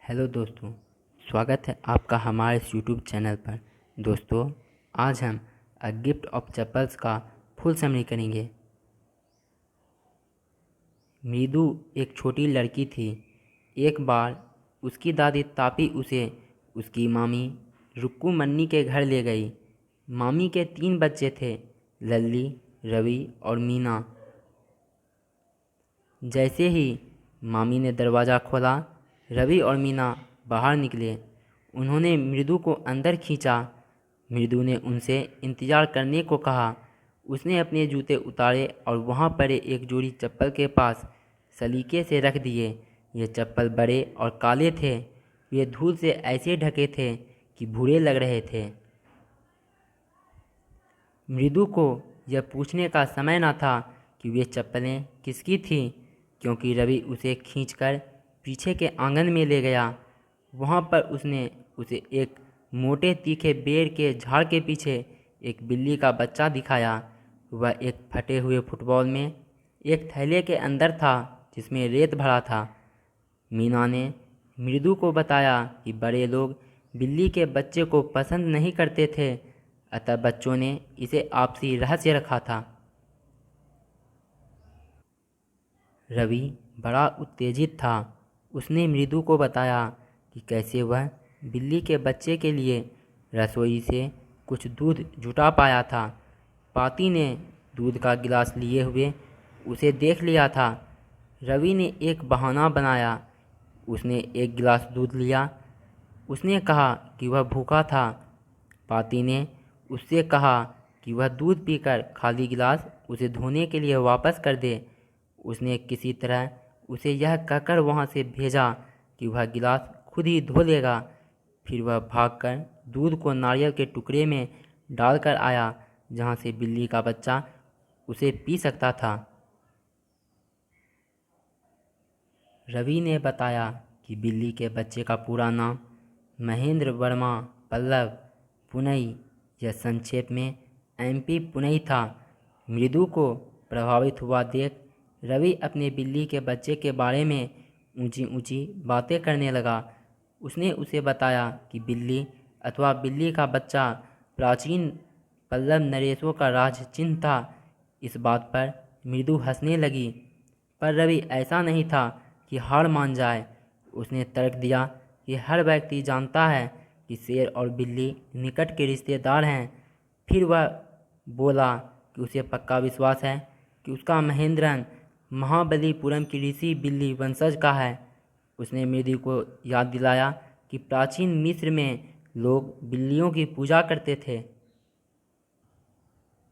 Hello दोस्तों, स्वागत है आपका हमारे इस यूट्यूब चैनल पर। दोस्तों, आज हम अ गिफ्ट ऑफ चप्पल्स का फुल समरी करेंगे। मृदु एक छोटी लड़की थी। एक बार उसकी दादी तापी उसे उसकी मामी रुक्कू मन्नी के घर ले गई। मामी के 3 बच्चे थे, लल्ली, रवि और मीना। जैसे ही मामी ने दरवाज़ा खोला, रवि और मीना बाहर निकले। उन्होंने मृदु को अंदर खींचा। मृदु ने उनसे इंतज़ार करने को कहा। उसने अपने जूते उतारे और वहाँ पड़े एक जोड़ी चप्पल के पास सलीके से रख दिए। ये चप्पल बड़े और काले थे। वे धूल से ऐसे ढके थे कि बुरे लग रहे थे। मृदु को यह पूछने का समय न था कि वे चप्पलें किसकी थीं, क्योंकि रवि उसे खींचकर पीछे के आंगन में ले गया। वहाँ पर उसने उसे एक मोटे तीखे बेर के झाड़ के पीछे एक बिल्ली का बच्चा दिखाया। वह एक फटे हुए फुटबॉल में एक थैले के अंदर था, जिसमें रेत भरा था। मीना ने मृदु को बताया कि बड़े लोग बिल्ली के बच्चे को पसंद नहीं करते थे, अतः बच्चों ने इसे आपसी रहस्य रखा था। रवि बड़ा उत्तेजित था। उसने मृदु को बताया कि कैसे वह बिल्ली के बच्चे के लिए रसोई से कुछ दूध जुटा पाया था। पाती ने दूध का गिलास लिए हुए उसे देख लिया था। रवि ने एक बहाना बनाया। उसने एक गिलास दूध लिया। उसने कहा कि वह भूखा था। पाती ने उससे कहा कि वह दूध पीकर खाली गिलास उसे धोने के लिए वापस कर दे। उसने किसी तरह उसे यह कहकर वहाँ से भेजा कि वह गिलास खुद ही धो लेगा। फिर वह भागकर दूध को नारियल के टुकड़े में डालकर आया, जहाँ से बिल्ली का बच्चा उसे पी सकता था। रवि ने बताया कि बिल्ली के बच्चे का पूरा नाम महेंद्र वर्मा पल्लव पुनई, यह संक्षेप में MP पुनई था। मृदु को प्रभावित हुआ देख रवि अपने बिल्ली के बच्चे के बारे में ऊंची ऊंची बातें करने लगा। उसने उसे बताया कि बिल्ली अथवा बिल्ली का बच्चा प्राचीन पल्लव नरेशों का राज चिन्ह था। इस बात पर मृदु हंसने लगी, पर रवि ऐसा नहीं था कि हार मान जाए। उसने तर्क दिया कि हर व्यक्ति जानता है कि शेर और बिल्ली निकट के रिश्तेदार हैं। फिर वह बोला कि उसे पक्का विश्वास है कि उसका महेंद्रन महाबलीपुरम की ऋषि बिल्ली वंशज का है। उसने मृदु को याद दिलाया कि प्राचीन मिस्र में लोग बिल्लियों की पूजा करते थे।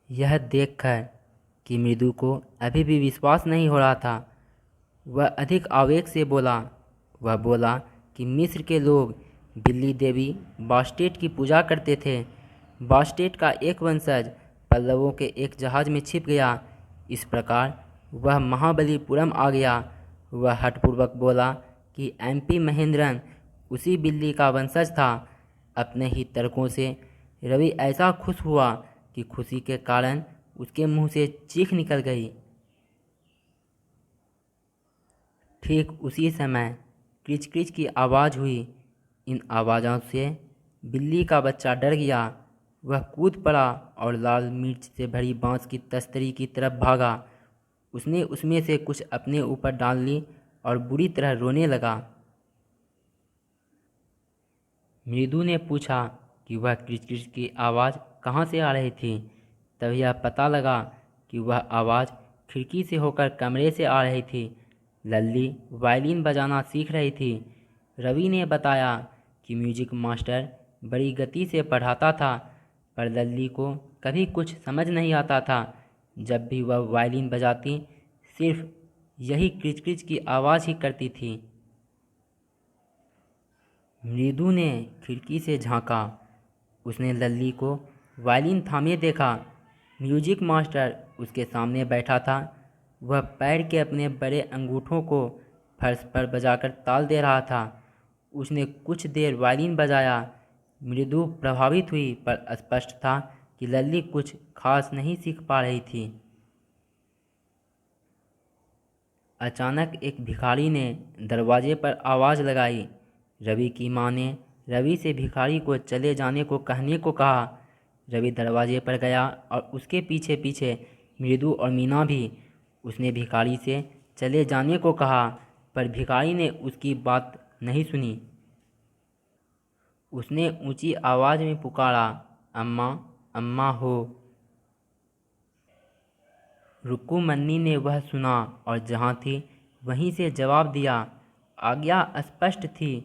यह देखकर कि मृदु को अभी भी विश्वास नहीं हो रहा था, वह अधिक आवेग से बोला। वह बोला कि मिस्र के लोग बिल्ली देवी बास्टेट की पूजा करते थे। बास्टेट का एक वंशज पल्लवों के एक जहाज में छिप गया। इस प्रकार वह महाबलीपुरम आ गया। वह हठपूर्वक बोला कि MP महेंद्रन उसी बिल्ली का वंशज था। अपने ही तर्कों से रवि ऐसा खुश हुआ कि खुशी के कारण उसके मुंह से चीख निकल गई। ठीक उसी समय क्रिच क्रिच की आवाज़ हुई। इन आवाज़ों से बिल्ली का बच्चा डर गया। वह कूद पड़ा और लाल मिर्च से भरी बांस की तस्तरी की तरफ भागा। उसने उसमें से कुछ अपने ऊपर डाल ली और बुरी तरह रोने लगा। मृदु ने पूछा कि वह क्रिच क्रिच की आवाज़ कहाँ से आ रही थी। तब यह पता लगा कि वह आवाज़ खिड़की से होकर कमरे से आ रही थी। लल्ली वायलिन बजाना सीख रही थी। रवि ने बताया कि म्यूजिक मास्टर बड़ी गति से पढ़ाता था, पर लल्ली को कभी कुछ समझ नहीं आता था। जब भी वह वायलिन बजाती, सिर्फ यही क्रिच क्रिच की आवाज़ ही करती थी। मृदु ने खिड़की से झांका। उसने लल्ली को वायलिन थामे देखा। म्यूजिक मास्टर उसके सामने बैठा था। वह पैर के अपने बड़े अंगूठों को फर्श पर बजाकर ताल दे रहा था। उसने कुछ देर वायलिन बजाया। मृदु प्रभावित हुई, पर स्पष्ट था कि लल्ली कुछ खास नहीं सीख पा रही थी। अचानक एक भिखारी ने दरवाजे पर आवाज़ लगाई। रवि की माँ ने रवि से भिखारी को चले जाने को कहने को कहा। रवि दरवाजे पर गया और उसके पीछे पीछे मृदु और मीना भी। उसने भिखारी से चले जाने को कहा, पर भिखारी ने उसकी बात नहीं सुनी। उसने ऊंची आवाज़ में पुकारा, अम्मा, अम्मा हो। रुक्कुमन्नी ने वह सुना और जहाँ थी वहीं से जवाब दिया। आज्ञा स्पष्ट थी,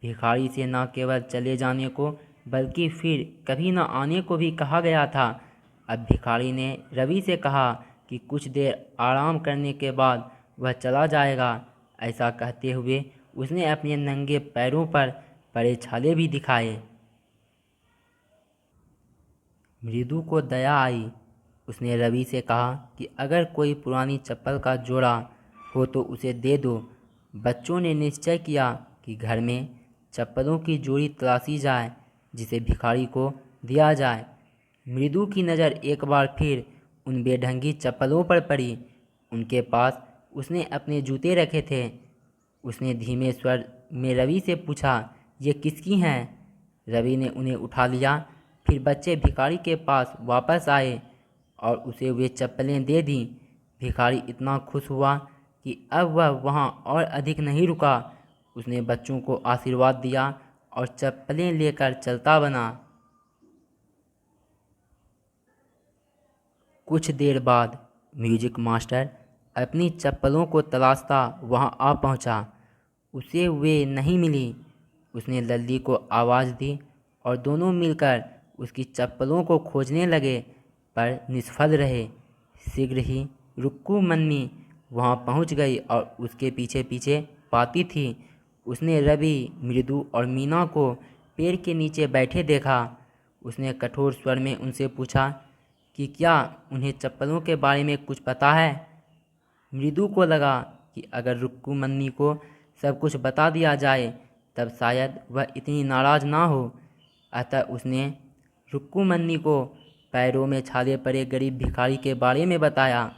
भिखारी से न केवल चले जाने को बल्कि फिर कभी न आने को भी कहा गया था। अब भिखारी ने रवि से कहा कि कुछ देर आराम करने के बाद वह चला जाएगा। ऐसा कहते हुए उसने अपने नंगे पैरों पर पड़े छाले भी दिखाए। मृदु को दया आई। उसने रवि से कहा कि अगर कोई पुरानी चप्पल का जोड़ा हो तो उसे दे दो। बच्चों ने निश्चय किया कि घर में चप्पलों की जोड़ी तलाशी जाए जिसे भिखारी को दिया जाए। मृदु की नज़र एक बार फिर उन बेढंगी चप्पलों पर पड़ी। उनके पास उसने अपने जूते रखे थे। उसने धीमे स्वर में रवि से पूछा, ये किसकी हैं? रवि ने उन्हें उठा लिया। फिर बच्चे भिखारी के पास वापस आए और उसे वे चप्पलें दे दी। भिखारी इतना खुश हुआ कि अब वह वहाँ और अधिक नहीं रुका। उसने बच्चों को आशीर्वाद दिया और चप्पलें लेकर चलता बना। कुछ देर बाद म्यूजिक मास्टर अपनी चप्पलों को तलाशता वहाँ आ पहुँचा। उसे वे नहीं मिली। उसने लल्ली को आवाज़ दी और दोनों मिलकर उसकी चप्पलों को खोजने लगे, पर निष्फल रहे। शीघ्र ही रुक्कुमन्नी वहाँ पहुँच गई और उसके पीछे पीछे पाती थी। उसने रवि, मृदु और मीना को पेड़ के नीचे बैठे देखा। उसने कठोर स्वर में उनसे पूछा कि क्या उन्हें चप्पलों के बारे में कुछ पता है। मृदु को लगा कि अगर रुक्कुमन्नी को सब कुछ बता दिया जाए तब शायद वह इतनी नाराज़ ना हो। अतः उसने रुक्कुमन्नी को पैरों में छाले पड़े गरीब भिखारी के बारे में बताया।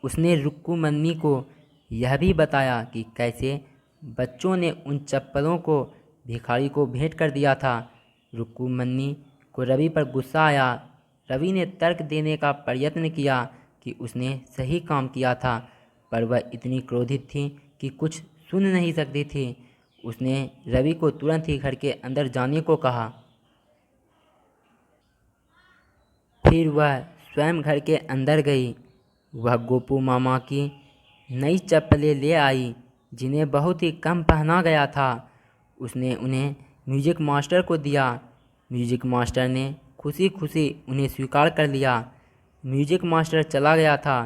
उसने रुक्कुमन्नी को यह भी बताया कि कैसे बच्चों ने उन चप्पलों को भिखारी को भेंट कर दिया था। रुक्कुमन्नी को रवि पर गुस्सा आया। रवि ने तर्क देने का प्रयत्न किया कि उसने सही काम किया था, पर वह इतनी क्रोधित थी कि कुछ सुन नहीं सकती थी। उसने रवि को तुरंत ही घर के अंदर जाने को कहा। फिर वह स्वयं घर के अंदर गई। वह गोपू मामा की नई चप्पलें ले आई जिन्हें बहुत ही कम पहना गया था। उसने उन्हें म्यूजिक मास्टर को दिया। म्यूजिक मास्टर ने खुशी खुशी उन्हें स्वीकार कर लिया। म्यूजिक मास्टर चला गया था।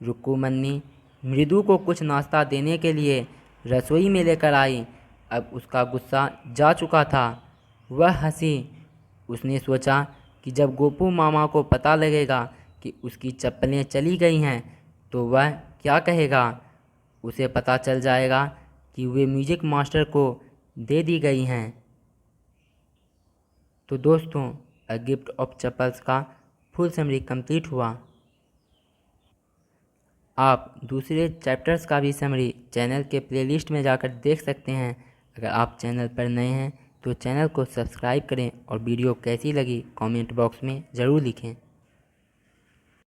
रुक्कुमन्नी मृदु को कुछ नाश्ता देने के लिए रसोई में लेकर आई। अब उसका गुस्सा जा चुका था। वह हंसी। उसने सोचा कि जब गोपू मामा को पता लगेगा कि उसकी चप्पलें चली गई हैं तो वह क्या कहेगा। उसे पता चल जाएगा कि वे म्यूजिक मास्टर को दे दी गई हैं। तो दोस्तों, अ गिफ्ट ऑफ चप्पल्स का फुल समरी कंप्लीट हुआ। आप दूसरे चैप्टर्स का भी समरी चैनल के प्लेलिस्ट में जाकर देख सकते हैं। अगर आप चैनल पर नए हैं तो चैनल को सब्सक्राइब करें और वीडियो कैसी लगी कमेंट बॉक्स में ज़रूर लिखें।